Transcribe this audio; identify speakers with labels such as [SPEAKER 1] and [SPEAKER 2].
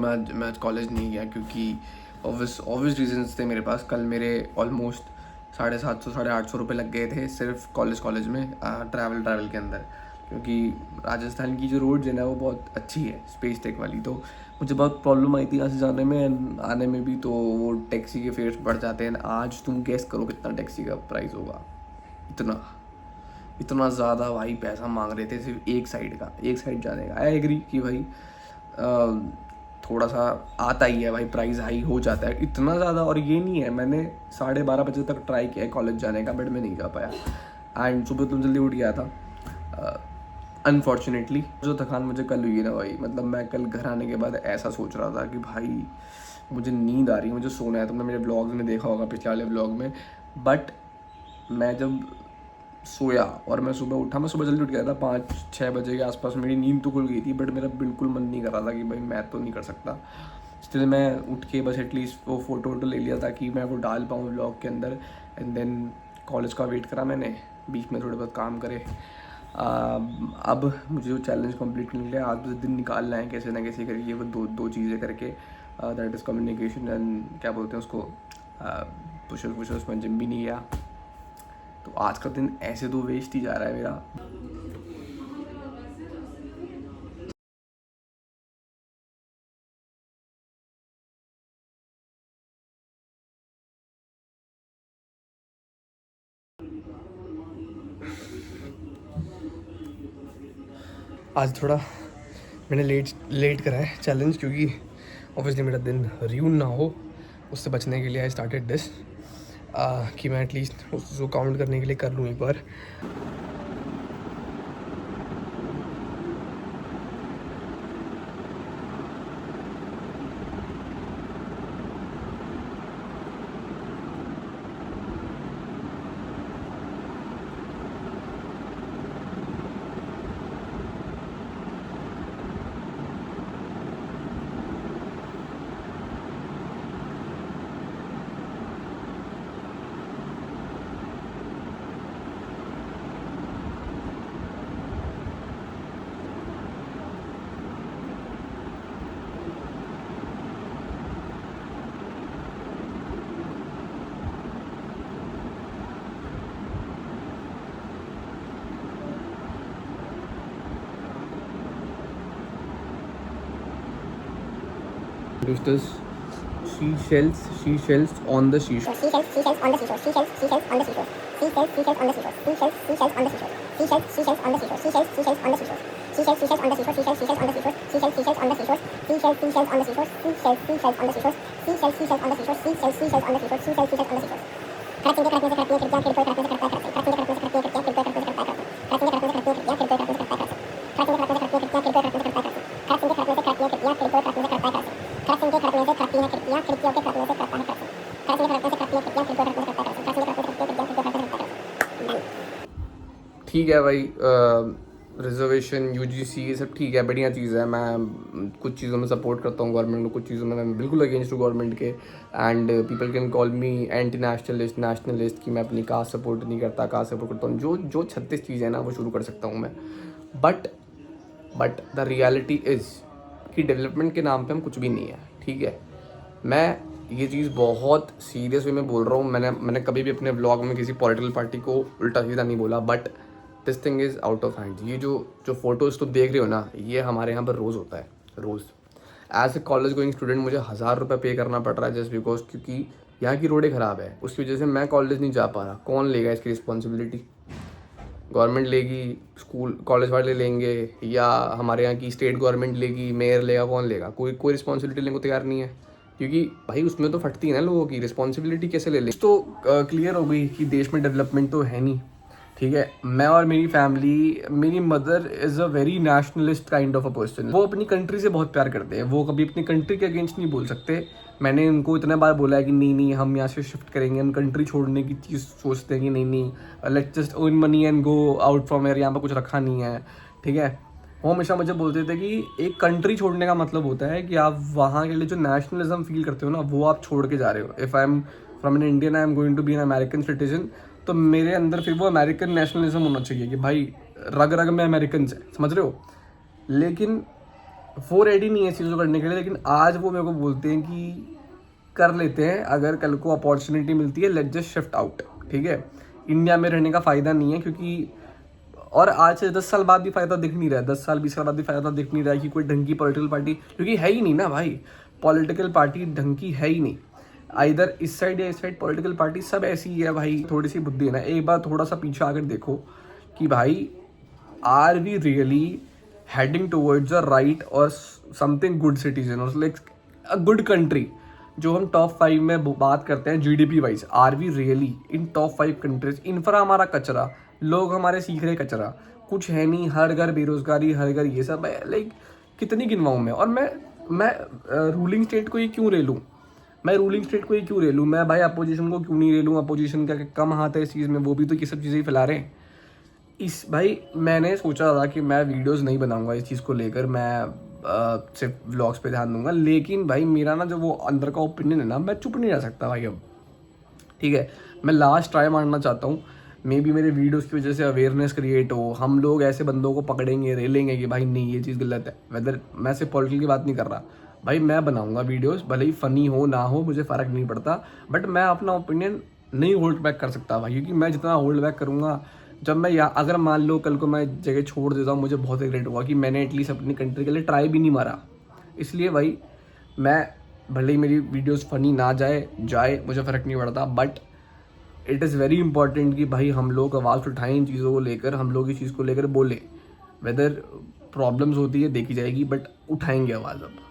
[SPEAKER 1] मैं आज कॉलेज नहीं गया क्योंकि ऑब्वियस रीजंस थे मेरे पास। कल मेरे ऑलमोस्ट 750 850 रुपये लग गए थे सिर्फ कॉलेज में ट्रैवल के अंदर, क्योंकि राजस्थान की जो रोड है ना वो बहुत अच्छी है, स्पेस टेक वाली। तो मुझे बहुत प्रॉब्लम आई थी यहाँ से जाने में, आने में भी। तो वो टैक्सी के फेयर्स बढ़ जाते हैं। आज तुम गेस करो कितना टैक्सी का प्राइस होगा। इतना ज़्यादा भाई पैसा मांग रहे थे सिर्फ एक साइड जाने का। आई एग्री कि भाई थोड़ा सा आता ही है भाई, प्राइस हाई हो जाता है इतना ज़्यादा। और ये नहीं है, मैंने 12:30 बजे तक ट्राई किया है कॉलेज जाने का, बट मैं नहीं जा पाया। एंड सुबह तो जल्दी उठ गया था अनफॉर्चुनेटली। जो थकान मुझे कल हुई है ना भाई, मतलब मैं कल घर आने के बाद ऐसा सोच रहा था कि भाई मुझे नींद आ रही है, मुझे सोना है। तुमने मेरे ब्लॉग्स में देखा होगा, पिछले वाले ब्लॉग में। बट मैं जब सोया और मैं सुबह उठा, मैं सुबह जल्दी उठ गया था 5-6 बजे के आसपास। मेरी नींद तो खुल गई थी, बट मेरा बिल्कुल मन नहीं कर रहा था कि भाई मैं तो नहीं कर सकता। इसलिए मैं उठ के बस एटलीस्ट वो फ़ोटो ले लिया था कि मैं वो डाल पाऊँ ब्लॉग के अंदर। एंड देन कॉलेज का वेट करा मैंने, बीच में थोड़े बहुत काम करे। अब मुझे वो चैलेंज कंप्लीट करने के लिए आज दिन निकालना है कैसे ना कैसे करके। वो दो चीज़ें करके, दैट इज़ कम्युनिकेशन एंड क्या बोलते हैं उसको, पुशअप्स में जिम भी नहीं गया। तो आज का दिन ऐसे तो वेस्ट ही जा रहा है मेरा। आज थोड़ा मैंने लेट करा है चैलेंज, क्योंकि ऑब्वियसली मेरा दिन र्यून ना हो, उससे बचने के लिए आई स्टार्टेड दिस, कि मैं एटलीस्ट उसको काउंट करने के लिए कर लूँ एक बार। This seashells on the seashore. Seashells on the seashore. Seashells on the seashore. Seashells on the seashore. Seashells on the seashore. Seashells on the seashore. Seashells on the seashore. Seashells on the seashore. Seashells on the seashore. Seashells on the seashore. Seashells on the seashore. Seashells on the seashore. Seashells on the seashore. Seashells on the seashore. Seashells on the seashore. ठीक है भाई, reservation UGC ये सब ठीक है, बढ़िया चीज़ है। मैं कुछ चीज़ों में सपोर्ट करता हूँ गवर्नमेंट को, कुछ चीज़ों में मैं बिल्कुल अगेंस्ट हूँ गवर्नमेंट के। And people can call me anti nationalist कि मैं अपनी कास्ट सपोर्ट नहीं करता, कास्ट सपोर्ट करता हूँ। जो 36 चीज़ें हैं ना वो शुरू कर सकता हूँ मैं। बट द रियलिटी इज़ कि डेवलपमेंट के नाम पे हम कुछ भी नहीं है, ठीक है। मैं ये चीज़ बहुत सीरियस वे में बोल रहा हूँ। मैंने कभी भी अपने ब्लॉग में किसी पॉलिटिकल पार्टी को उल्टा सीधा नहीं बोला, but this thing is out of hand. ये जो फोटोज़ तुम देख रहे हो ना, ये हमारे यहाँ पर रोज़ होता है, रोज़। As a college going student मुझे 1000 रुपये पे करना पड़ रहा है जस्ट बिकॉज, क्योंकि यहाँ की रोडें ख़राब है। उसकी वजह से मैं कॉलेज नहीं जा पा रहा। कौन लेगा इसकी रिस्पॉन्सिबिलिटी? गवर्नमेंट लेगी, स्कूल कॉलेज वाले लेंगे, या हमारे यहाँ की स्टेट गवर्नमेंट लेगी, मेयर लेगा? कौन लेगा? कोई रिस्पॉन्सिबिलिटी लेने को तैयार नहीं है, क्योंकि भाई उसमें तो फटती है ना लोगों की। रिस्पॉन्सिबिलिटी कैसे ले ले? तो क्लियर हो गई कि देश में डेवलपमेंट तो है नहीं, ठीक है। मैं और मेरी फैमिली, मेरी mother is a very nationalist kind of a person. वो अपनी कंट्री से बहुत प्यार करते हैं, वो कभी अपनी कंट्री के अगेंस्ट नहीं बोल सकते। मैंने उनको इतने बार बोला है कि नहीं हम यहाँ से शिफ्ट करेंगे, हम कंट्री छोड़ने की चीज़ सोचते हैं कि नहीं let's just earn money and go out from air, यहाँ पर कुछ रखा नहीं है, ठीक है। वो हमेशा मुझे बोलते थे कि एक कंट्री छोड़ने का मतलब होता है कि आप वहाँ के लिए जो नेशनलिज्म फील करते हो ना, वो आप छोड़ के जा रहे हो। If I am from an Indian, I am going to be an American citizen, तो मेरे अंदर फिर वो अमेरिकन नेशनलिज्म होना चाहिए कि भाई रग रग में अमेरिकन है, समझ रहे हो। लेकिन वो रेडी नहीं है चीज़ों करने के लिए, लेकिन आज वो मेरे को बोलते हैं कि कर लेते हैं, अगर कल को अपॉर्चुनिटी मिलती है लेट्स जस्ट शिफ्ट आउट, ठीक है। इंडिया में रहने का फ़ायदा नहीं है, क्योंकि और आज से 10 साल बाद भी फ़ायदा दिख नहीं रहा है, 10 साल 20 साल बाद भी फ़ायदा दिख नहीं रहा है कि कोई ढंग की पॉलिटिकल पार्टी, क्योंकि है ही नहीं ना भाई, पॉलिटिकल पार्टी ढंग की है ही नहीं। इधर इस साइड या इस साइड पॉलिटिकल पार्टी सब ऐसी ही है भाई, थोड़ी सी बुद्धि है ना। एक बार थोड़ा सा पीछे आकर देखो कि भाई are we really heading towards a right और समथिंग गुड सिटीजन और लाइक अ गुड कंट्री। जो हम टॉप 5 में बात करते हैं GDP wise, are we really in top 5 countries? Infra हमारा कचरा, लोग हमारे सीख रहे कचरा, कुछ है नहीं, हर घर बेरोजगारी, हर घर ये सब है। लाइक कितनी गिनवाऊँ मैं? और मैं रूलिंग स्टेट को ही क्यों ले लूँ? मैं भाई अपोजिशन को क्यों नहीं ले लूँ? अपोजिशन का कम हाथ है इस चीज़ में, वो भी तो ये सब चीज़ें ही फैला रहे हैं। इस भाई मैंने सोचा था कि मैं वीडियोस नहीं बनाऊंगा इस चीज़ को लेकर, मैं सिर्फ व्लॉग्स पे ध्यान दूंगा, लेकिन भाई मेरा ना जो वो अंदर का ओपिनियन है ना, मैं चुप नहीं रह सकता भाई अब, ठीक है। मैं लास्ट ट्राई मारना चाहता हूँ, मे बी मेरे वीडियोस की वजह से अवेयरनेस क्रिएट हो, हम लोग ऐसे बंदों को पकड़ेंगे, रेलेंगे कि भाई नहीं ये चीज़ गलत है। वेदर मैं सिर्फ पॉलिटिकल की बात नहीं कर रहा भाई, मैं बनाऊंगा वीडियोस, भले ही फ़नी हो ना हो मुझे फ़र्क नहीं पड़ता, बट मैं अपना ओपिनियन नहीं होल्ड बैक कर सकता भाई, क्योंकि मैं जितना होल्ड बैक करूँगा, जब मैं अगर मान लो कल को मैं जगह छोड़ देता हूँ, मुझे बहुत रिग्रेट होगा कि मैंने एटलीस्ट अपनी कंट्री के लिए ट्राई भी नहीं मारा। इसलिए भाई मैं, भले ही मेरी वीडियोस फनी ना जाए मुझे फ़र्क नहीं पड़ता, but it is very important कि भाई हम लोग आवाज़ उठाएं इन चीज़ों को लेकर, हम लोग इस चीज़ को लेकर बोलें। वेदर प्रॉब्लम्स होती है देखी जाएगी, बट उठाएंगे आवाज़ अब।